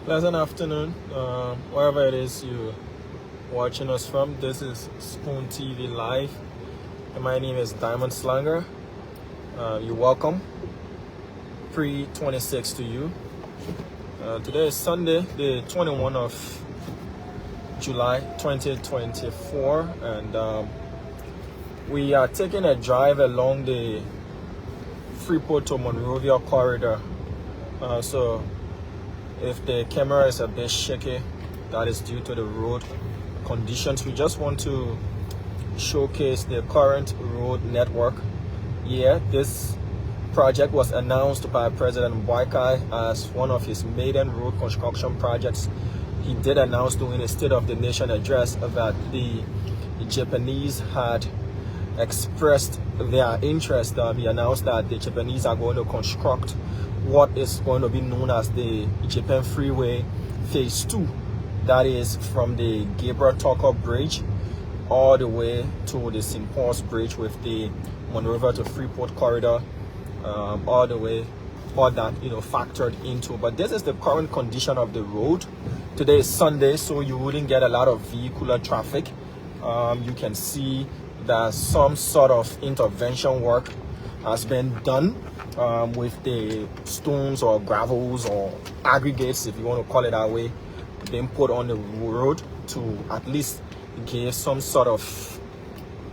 Pleasant afternoon, wherever it is you're watching us from. This is Spoon TV Live, and my name is Diamond Slanger. You're welcome. Pre-26 to you. Today is Sunday, the 21st of July, 2024, and we are taking a drive along the Freeport to Monrovia corridor. So if the camera is a bit shaky, that is due to the road conditions. We just want to showcase the current road network. This project was announced by President Boakai as one of his maiden road construction projects. He did announce during a State of the Nation address that the Japanese had expressed their interest. He announced that the Japanese are going to construct what is going to be known as the Japan Freeway Phase 2. That is from the Gabriel Tucker Bridge all the way to the St. Paul's Bridge with the Monrovia to Freeport corridor, all the way, all that factored into. But this is the current condition of the road. Today is Sunday, so you wouldn't get a lot of vehicular traffic. You can see that some sort of intervention work has been done with the stones or gravels or aggregates, if you want to call it that way, being put on the road to at least give some sort of,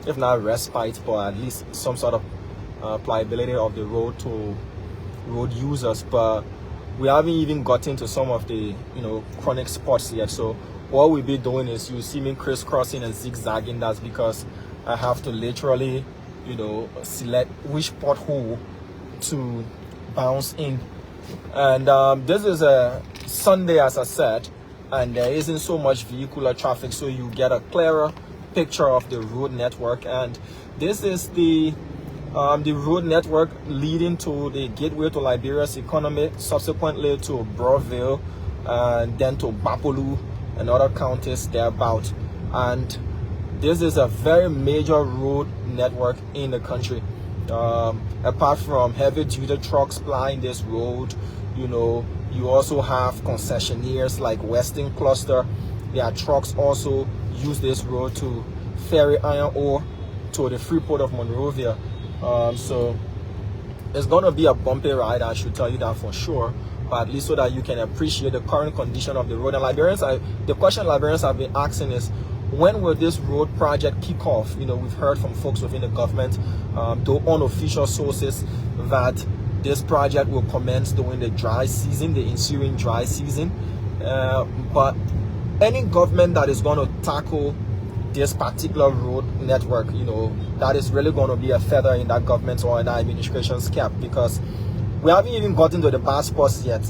if not respite, but at least some sort of pliability of the road to road users. But we haven't even gotten to some of the chronic spots yet. So what we'll be doing is, you see me crisscrossing and zigzagging. That's because I have to literally select which pothole to bounce in. And this is a Sunday, as I said, and there isn't so much vehicular traffic, so you get a clearer picture of the road network. And this is the road network leading to the gateway to Liberia's economy, subsequently to Monrovia, and then to Bapolu and other counties thereabout. And this is a very major road network in the country. Apart from heavy-duty trucks plying this road, you also have concessionaires like Western Cluster. Their trucks also use this road to ferry iron ore to the Freeport of Monrovia. So it's going to be a bumpy ride, I should tell you that for sure, but at least so that you can appreciate the current condition of the road. And the question Liberians have been asking is, when will this road project kick off? We've heard from folks within the government, though unofficial sources, that this project will commence during the dry season, the ensuing dry season. But any government that is going to tackle this particular road network, that is really going to be a feather in that government or in that administration's cap, because we haven't even gotten to the bus spots yet.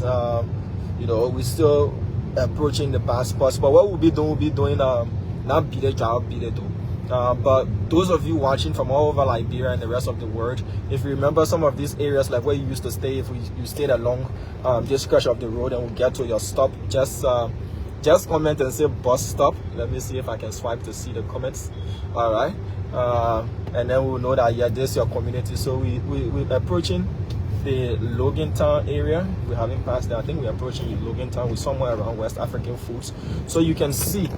We're still approaching the bus spots. But what we'll be doing, not be the job, be the do. But those of you watching from all over Liberia and the rest of the world, if you remember some of these areas, like where you used to stay, if you stayed along this stretch of the road and we'll get to your stop, just comment and say bus stop. Let me see if I can swipe to see the comments. All right, and then we'll know that this is your community. So we're approaching the Logan Town area. We haven't passed that. I think we're approaching Logan Town. We're somewhere around West African Foods, so you can see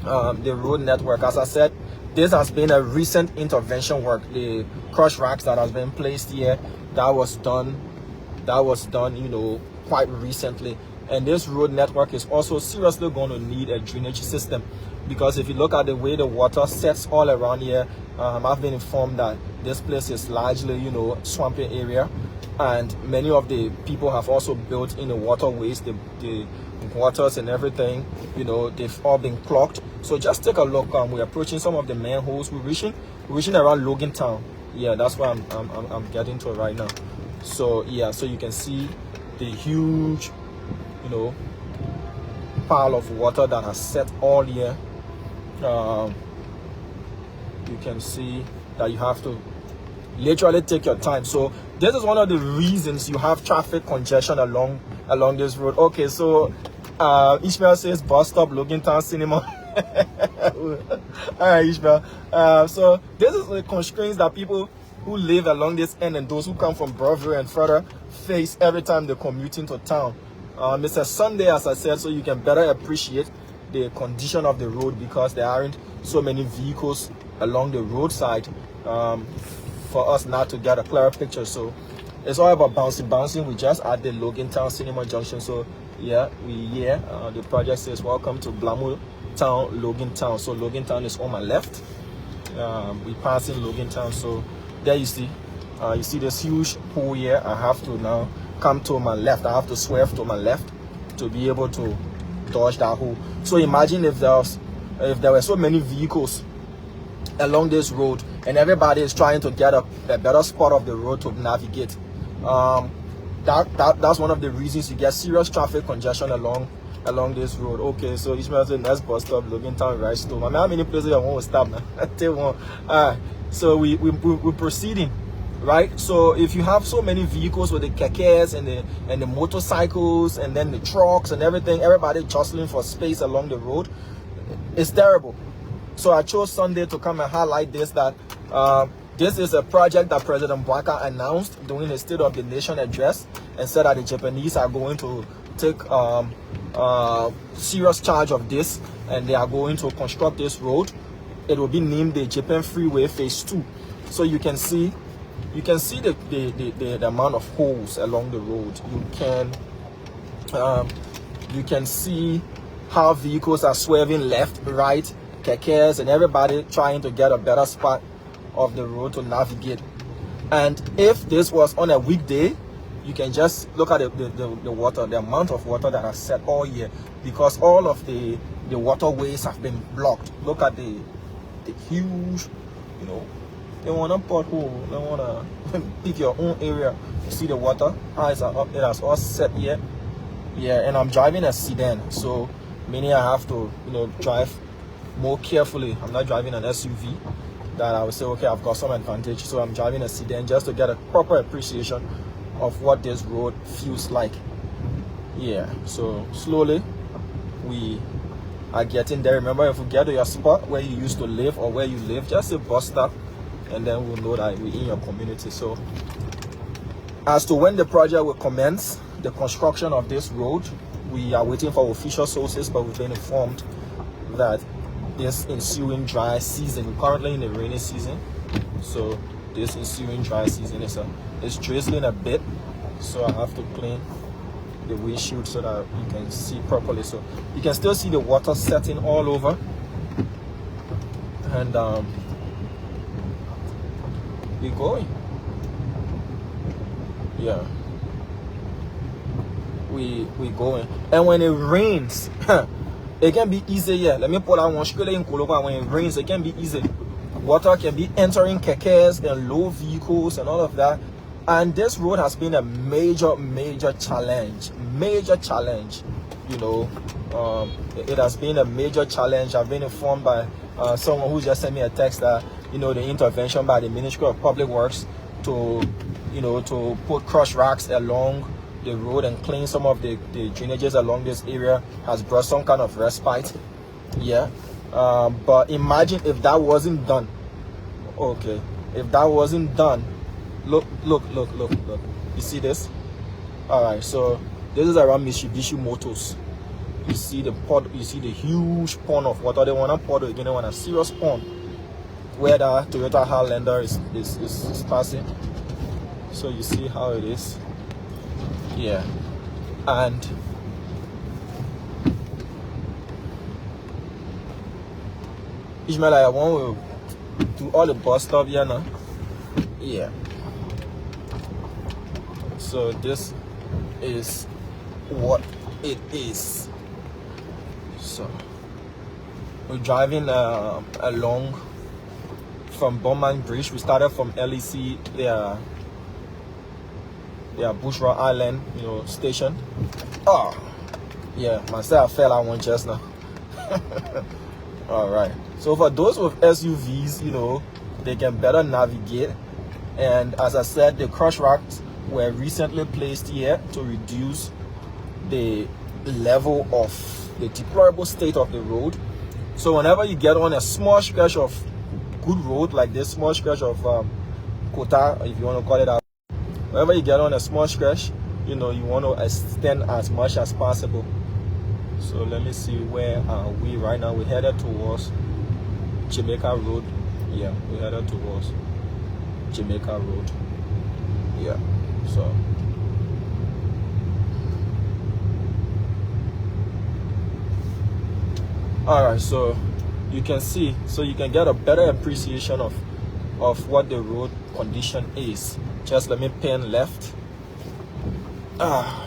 the road network. As I said, this has been a recent intervention work. The crush racks that has been placed here, that was done quite recently. And this road network is also seriously going to need a drainage system, because if you look at the way the water sets all around here, I've been informed that this place is largely swampy area, and many of the people have also built in the waterways, the waters and everything, they've all been clogged. So just take a look. We're approaching some of the manholes. We're reaching around Logan Town. That's where I'm getting to right now. So so you can see the huge pile of water that has set all here. You can see that you have to literally take your time. So this is one of the reasons you have traffic congestion along this road. Okay, so Ishmael says bus stop Logan Town Cinema. All right, Ishmael. So this is the constraints that people who live along this end and those who come from Monrovia and further face every time they're commuting to town. It's a Sunday, as I said, so you can better appreciate the condition of the road because there aren't so many vehicles along the roadside for us not to get a clearer picture. So it's all about bouncing. We just at the Logan Town Cinema Junction. So yeah, the project says welcome to Blamu Town, Logan Town. So Logan Town is on my left. We passing Logan Town. So there you see this huge pole here. I have to now come to my left. I have to swerve to my left to be able to dodge that hole. So imagine if there were so many vehicles along this road and everybody is trying to get a better spot of the road to navigate. That's one of the reasons you get serious traffic congestion along this road. Okay, so Ishmael said next bus stop Logan Town right stone. I mean, how many places I want to stop now? I tell you one. Alright, so we're proceeding. Right, so if you have so many vehicles with the kekes and the motorcycles and then the trucks and everything, everybody jostling for space along the road, it's terrible. So I chose Sunday to come and highlight this, that this is a project that President Bwaka announced during his State of the Nation address and said that the Japanese are going to take serious charge of this and they are going to construct this road. It will be named the Japan Freeway Phase 2. So you can see the amount of holes along the road. You can see how vehicles are swerving left, right, kekes, and everybody trying to get a better spot of the road to navigate. And if this was on a weekday, you can just look at the water, the amount of water that has set all year, because all of the waterways have been blocked. Look at the huge, they want a pothole, they want to pick your own area. You see the water, eyes are up, it has all set here. Yeah, and I'm driving a sedan, so meaning I have to, drive more carefully. I'm not driving an SUV that I would say, okay, I've got some advantage. So I'm driving a sedan just to get a proper appreciation of what this road feels like. Yeah, so slowly we are getting there. Remember, if we get to your spot where you used to live or where you live, just say bus stop, and then we'll know that we're in your community. So as to when the project will commence, the construction of this road, we are waiting for official sources, but we've been informed that this ensuing dry season, we're currently in the rainy season, so this ensuing dry season is drizzling a bit, so I have to clean the windshield so that you can see properly. So you can still see the water setting all over, and we're going. Yeah, we going. And when it rains, it can be easy. Yeah, let me pull out one straight in Koloba. When it rains, it can be easy. Water can be entering kekes and low vehicles and all of that. And this road has been a major challenge. It has been a major challenge. I've been informed by someone who just sent me a text that the intervention by the Ministry of Public Works to put crush racks along the road and clean some of the drainages along this area has brought some kind of respite. Yeah, but imagine if that wasn't done. Okay, if that wasn't done, look, you see this? All right, so this is around Mitsubishi Motors. You see the pond, you see the huge pond of water. They want to pour again, they want a serious pond where the Toyota Highlander is passing. So you see how it is. Yeah, and Ishmael, I want to do all the bus stop here now. Yeah. So this is what it is. So we're driving along from Bowman Bridge. We started from LEC, their Bushra Island, station. Oh, yeah, myself fell out one just now. All right. So for those with SUVs, they can better navigate. And as I said, the crush racks were recently placed here to reduce the level of the deplorable state of the road. So whenever you get on a small stretch of good road like this, small stretch of Kota, if you want to call it out, whenever you get on a small stretch, you know, you want to extend as much as possible. So let me see, where are we right now? We're headed towards Jamaica Road. Yeah, we're headed towards Jamaica Road. Yeah, so all right, so you can see, so you can get a better appreciation of what the road condition is. Just let me pan left. Yeah,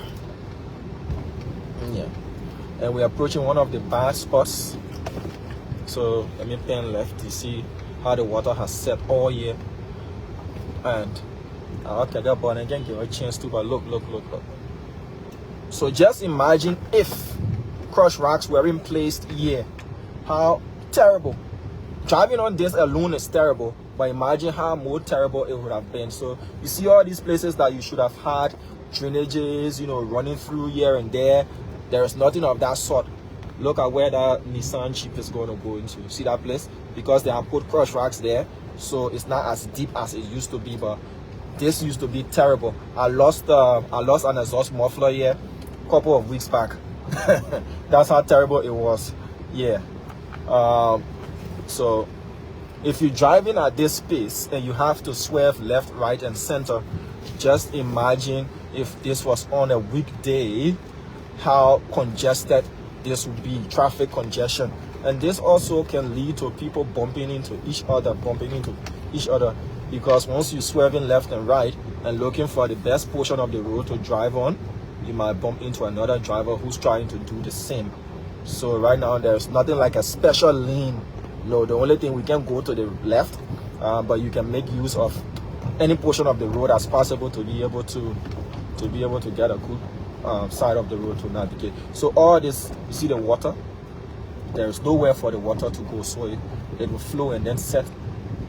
and we're approaching one of the bad spots. So let me pan left. You see how the water has set all year, and okay, that one again give a chance to, but look. So just imagine if crushed rocks weren't placed here. How terrible. Driving on this alone is terrible, but imagine how more terrible it would have been. So you see all these places that you should have had drainages, you know, running through here and there. There is nothing of that sort. Look at where that Nissan Jeep is going to go into. See that place? Because they have put crushed rocks there, so it's not as deep as it used to be. But this used to be terrible. I lost an exhaust muffler here a couple of weeks back. That's how terrible it was. Yeah. So if you're driving at this pace and you have to swerve left, right, and center, just imagine if this was on a weekday, how congested this would be. Traffic congestion. And this also can lead to people bumping into each other, because once you're swerving left and right and looking for the best portion of the road to drive on, you might bump into another driver who's trying to do the same. So right now there's nothing like a special lane. No, the only thing, we can go to the left, but you can make use of any portion of the road as possible to be able to get a good side of the road to navigate. So all this, you see the water, there's nowhere for the water to go, so it will flow and then set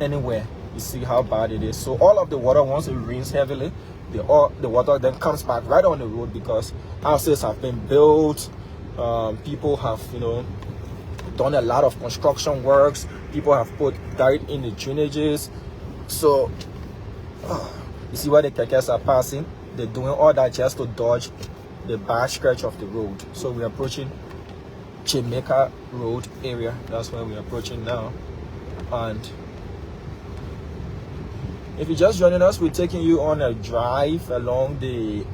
anywhere. You see how bad it is. So all of the water, once it rains heavily, the water then comes back right on the road, because houses have been built, people have, you know, done a lot of construction works, people have put dirt in the drainages. So you see where the kekes are passing, they're doing all that just to dodge the bad stretch of the road. So we're approaching Jamaica Road area. That's where we're approaching now. And if you're just joining us, we're taking you on a drive along the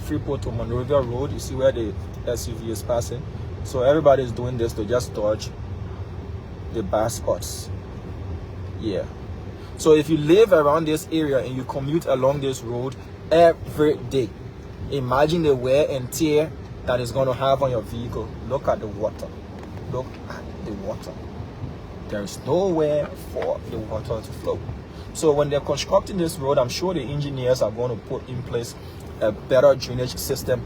Freeport to Monrovia Road. You see where the SUV is passing. So everybody is doing this to just dodge the bad spots. Yeah. So if you live around this area and you commute along this road every day, imagine the wear and tear that is going to have on your vehicle. Look at the water. Look at the water. There is nowhere for the water to flow. So when they're constructing this road, I'm sure the engineers are going to put in place a better drainage system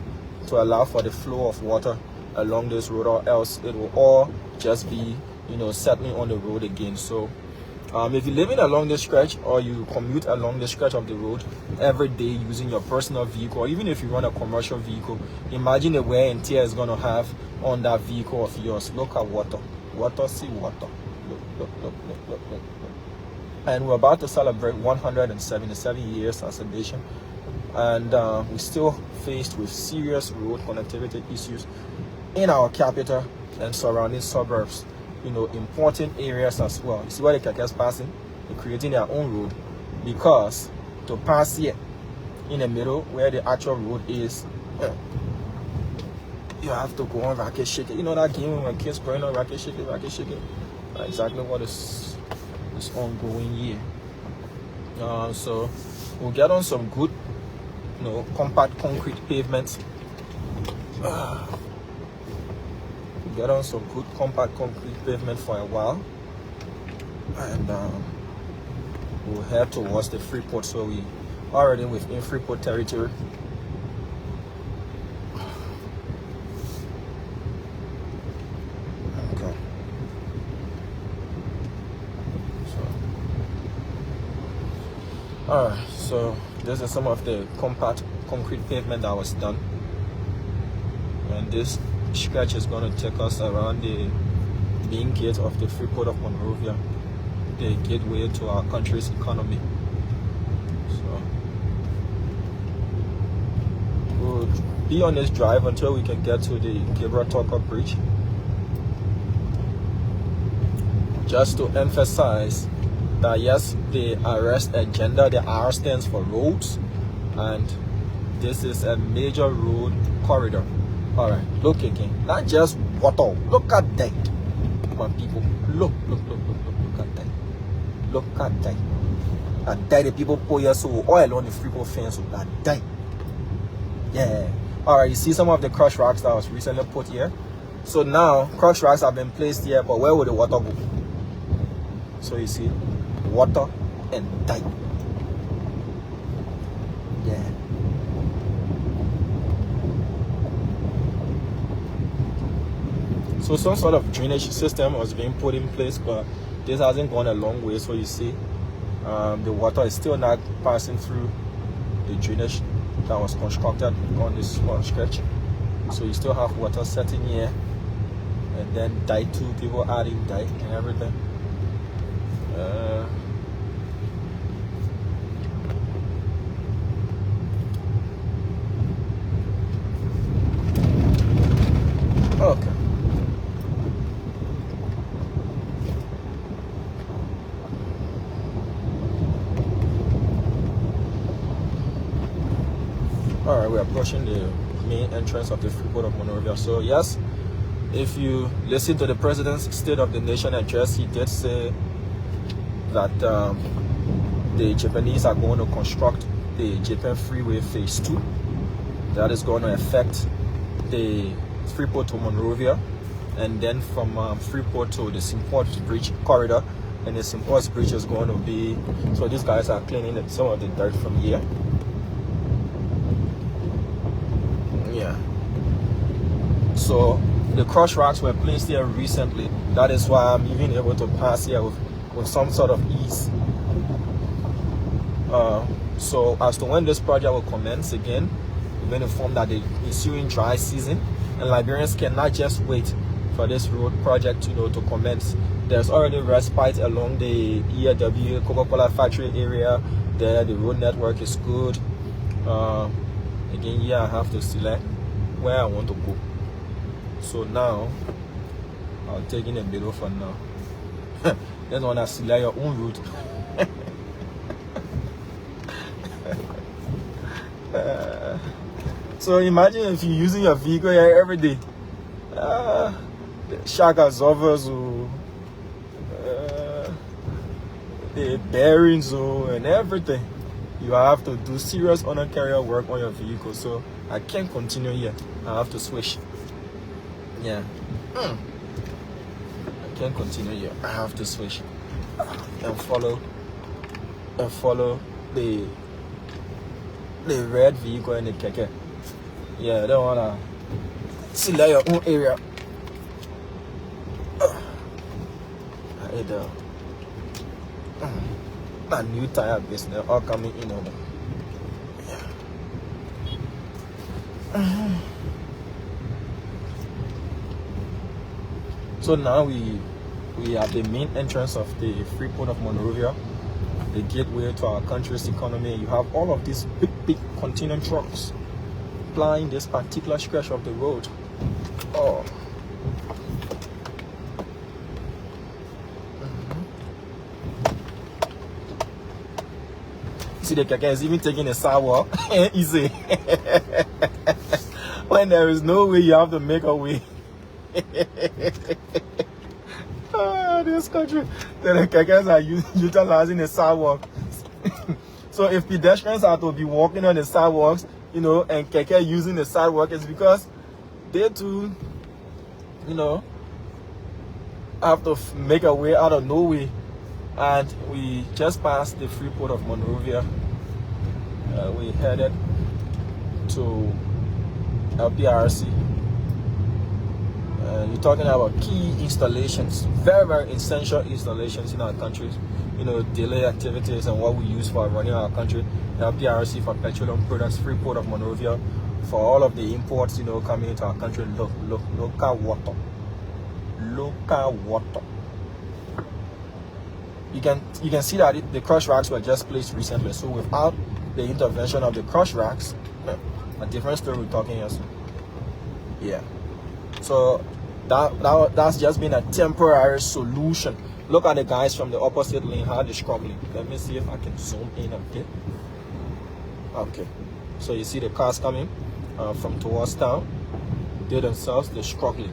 to allow for the flow of water along this road, or else it will all just be, you know, settling on the road again. So if you're living along this stretch, or you commute along the stretch of the road every day using your personal vehicle, or even if you run a commercial vehicle, imagine the wear and tear is going to have on that vehicle of yours. Look at water. See water. Look. And we're about to celebrate 177 years as a nation, and we're still faced with serious road connectivity issues in our capital and surrounding suburbs, you know, important areas as well. You see where the kekes passing? They're creating their own road, because to pass here in the middle where the actual road is, you have to go on racket shaking. You know that game when kids playing on racket shaking? Exactly what is ongoing here. So we'll get on some good, you know, compact concrete pavements. Get on some good compact concrete pavement for a while, and we'll head towards the Freeport. So we already within Freeport territory. Okay. All right. So this is some of the compact concrete pavement that was done, and this stretch is going to take us around the main gate of the Freeport of Monrovia, the gateway to our country's economy. So we'll be on this drive until we can get to the Gabriel Tucker Bridge. Just to emphasize that yes, the arrest agenda, the R stands for roads, and this is a major road corridor. All right, look again, not just water. Look at that, come on, people. Look at that. Look at that. And that the people pour your soul oil on the Freeport fence with that dang. Yeah. All right, you see some of the crush racks that was recently put here. So now crush racks have been placed here, but where would the water go? So you see, water and dike. Yeah. So some sort of drainage system was being put in place, but this hasn't gone a long way. So you see, the water is still not passing through the drainage that was constructed on this one stretch. So you still have water setting here, and then dike too, people adding dike and everything. Okay. All right, we're approaching the main entrance of the Freeport of Monrovia. So yes, if you listen to the president's State of the Nation address, he did say that the Japanese are going to construct the Japan Freeway Phase 2. That is going to affect the Freeport to Monrovia, and then from Freeport to the Simport Bridge corridor. And the Simport Bridge is going to be, so these guys are cleaning some of the dirt from here. Yeah. So the crush racks were placed here recently. That is why I'm even able to pass here with some sort of ease. So as to when this project will commence again, we've been informed that the ensuing dry season, and Liberians cannot just wait for this road project to commence. There's already respite along the EAW Coca-Cola factory area there. The road network is good. Again, here I have to select where I want to go. So now I'll take in a bit for now. Then when I select your own route. So imagine if you're using your vehicle here every day. The shock absorbers, the bearings, and everything. You have to do serious honor carrier work on your vehicle. So I can't continue here. I have to switch. Yeah. I can't continue here. I have to switch and follow the red vehicle and the keke. Yeah, I don't wanna select your own area. I hate that new tire business all coming in over. Yeah. So now we have the main entrance of the Freeport of Monrovia, the gateway to our country's economy. You have all of these big container trucks plying this particular stretch of the road. Oh. See, the keke is even taking a sidewalk. Easy. When there is no way, you have to make a way. This country, the kekes are utilizing the sidewalk. So if pedestrians are to be walking on the sidewalks, and keke using the sidewalk, it's because they too, have to make a way out of no way. And we just passed the Freeport of Monrovia. We headed to LPRC. You're talking about key installations, very essential installations in our country. Daily activities and what we use for running our country. LPRC for petroleum products, Freeport of Monrovia for all of the imports, coming into our country. Local water. You can see that the crush racks were just placed recently. So without the intervention of the crush racks, A different story we're talking here soon. Yeah. So that's just been a temporary solution. Look at the guys from the opposite lane, how they're struggling. Let me see if I can zoom in a bit. Okay. So you see the cars coming from towards town. They themselves, they're struggling.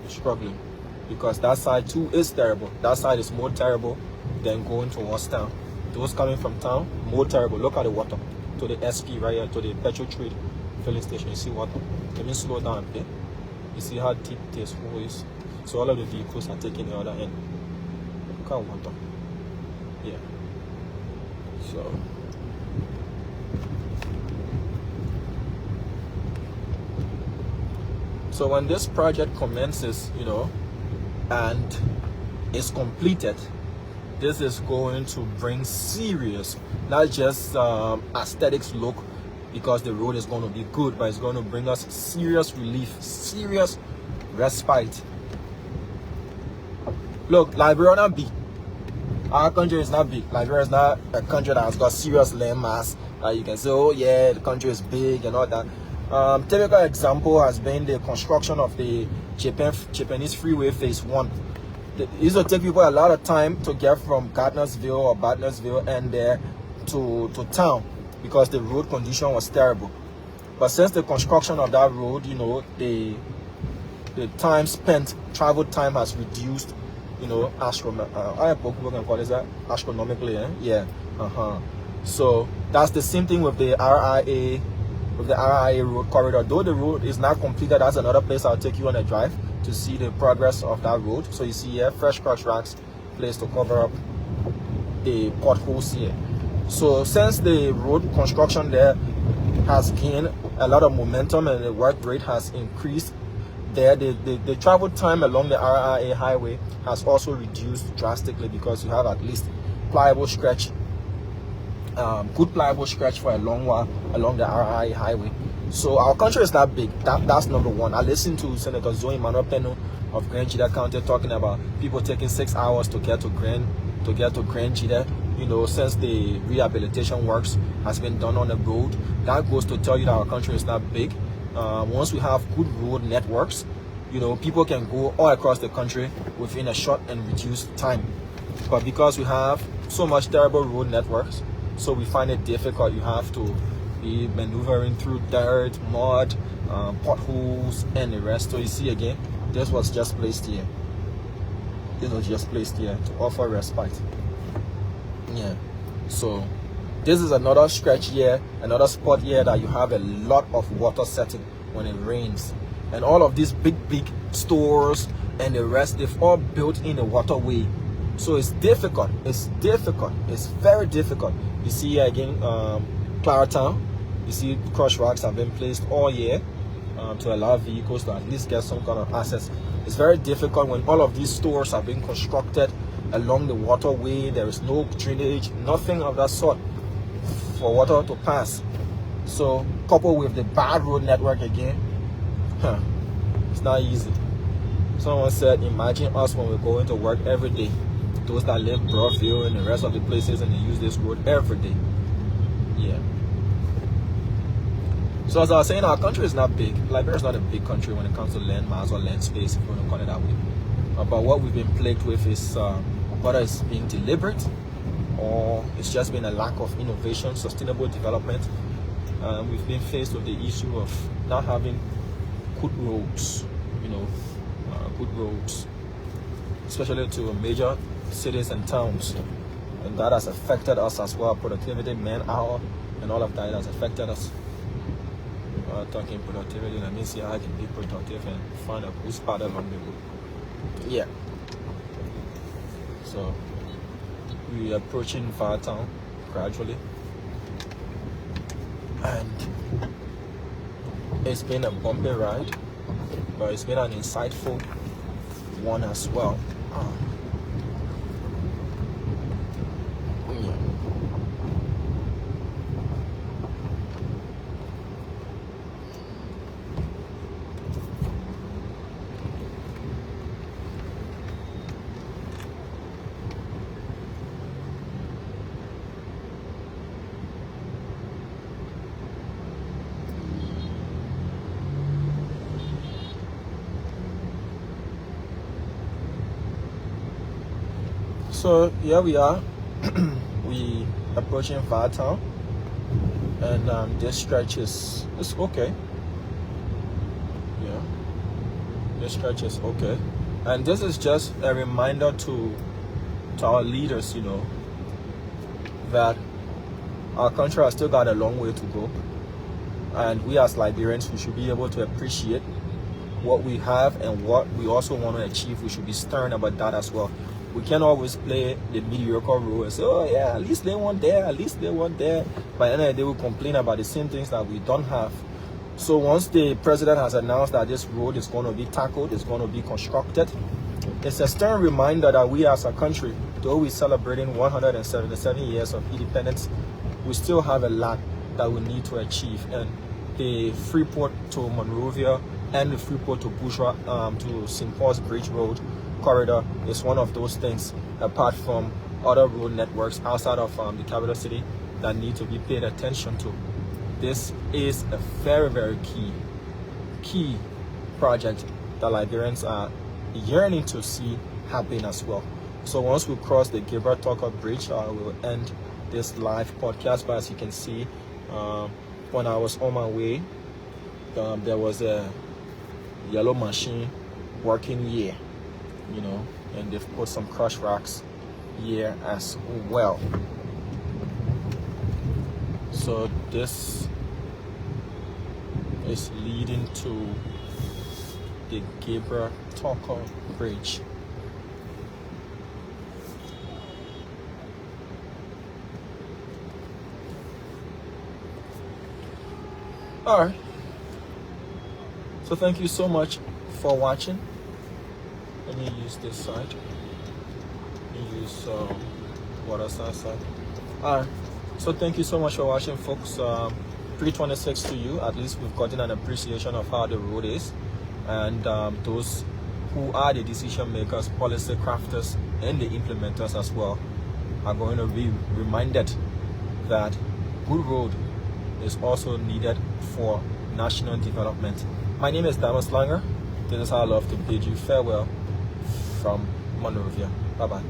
They're struggling. Because that side too is terrible. That side is more terrible than going towards town. Those coming from town, more terrible. Look at the water. To the SP right here, to the petrol trade filling station. You see water. Let me slow down a bit. You see how deep this hole is. So all of the vehicles are taking the other end. Look at water. Yeah. So when this project commences, you know, and is completed, this is going to bring serious, not just aesthetics look, because the road is going to be good, but it's going to bring us serious relief, serious respite. Look, Liberia not big. Our country is not big. Liberia is not a country that has got serious land mass. You can say, oh yeah, the country is big and all that. Typical example has been the construction of the Japanese Freeway Phase 1. It used to take people a lot of time to get from Gardnersville or Bartnersville and there to town because the road condition was terrible. But since the construction of that road, you know, the time spent, travel time has reduced, you know, astronomically, eh? Yeah. So that's the same thing with the RIA. With the RIA road corridor. Though the road is not completed, that's another place I'll take you on a drive to see the progress of that road. So you see here, fresh crush racks placed to cover up the potholes here. So since the road construction there has gained a lot of momentum and the work rate has increased there, the travel time along the RIA highway has also reduced drastically because you have at least pliable stretch, good pliable stretch for a long while along the RI highway. So our country is not big. That's number one. I listened to Senator Zoe Manuel Peno of Grand Chita County talking about people taking 6 hours to get to Grand Chita. You know, since the rehabilitation works has been done on the road, that goes to tell you that our country is not big. Once we have good road networks, you know, people can go all across the country within a short and reduced time. But because we have so much terrible road networks, so we find it difficult. You have to be maneuvering through dirt, mud, potholes, and the rest. So you see again, this was just placed here. This was just placed here to offer respite. Yeah. So this is another stretch here, another spot here that you have a lot of water setting when it rains. And all of these big stores and the rest, they've all built in a waterway. So it's difficult. It's very difficult. You see here again, Claratown. You see crush racks have been placed all year to allow vehicles to at least get some kind of access. It's very difficult when all of these stores are being constructed along the waterway. There is no drainage, nothing of that sort for water to pass. So coupled with the bad road network again, it's not easy. Someone said, imagine us when we're going to work every day. Those that live Broadview and the rest of the places, and they use this road every day. Yeah. So as I was saying, our country is not big. Liberia is not a big country when it comes to land mass or land space, if you want to call it that way. But what we've been plagued with is whether it's being deliberate or it's just been a lack of innovation, sustainable development. We've been faced with the issue of not having good roads, you know, good roads, especially to major cities and towns, and that has affected us as well. Productivity, man hour, and all of that has affected us. Talking productivity, let me see how I can be productive and find a good spot along the road. Yeah. So we're approaching Far Town gradually, and it's been a bumpy ride, but it's been an insightful one as well. So here we are. We approaching Vartown, and this stretch is okay. Yeah, this stretch is okay, and this is just a reminder to our leaders, you know, that our country has still got a long way to go, and we as Liberians, we should be able to appreciate what we have and what we also want to achieve. We should be stern about that as well. We can't always play the mediocre role and say, oh yeah, at least they want there, at least they want there. By the end of the day, they will complain about the same things that we don't have. So once the president has announced that this road is going to be tackled, it's going to be constructed, it's a stern reminder that we as a country, though we're celebrating 177 years of independence, we still have a lot that we need to achieve. And the Freeport to Monrovia and the Freeport to Bushra to St. Paul's Bridge Road corridor is one of those things, apart from other road networks outside of the capital city, that need to be paid attention to. This is a very, very key project that Liberians are yearning to see happen as well. So once we cross the Gabriel Tucker Bridge, we'll end this live podcast. But as you can see, when I was on my way, there was a yellow machine working here, you know, and they've put some crush racks here as well. So this is leading to the Gabriel Tucker Bridge. All right. So thank you so much for watching. Let me use this side. Let me use what else side. All right. So thank you so much for watching, folks. 326 to you. At least we've gotten an appreciation of how the road is, and those who are the decision makers, policy crafters, and the implementers as well are going to be reminded that good road is also needed for national development. My name is Damas Langer. This is how I love to bid you farewell from Monrovia. Bye-bye.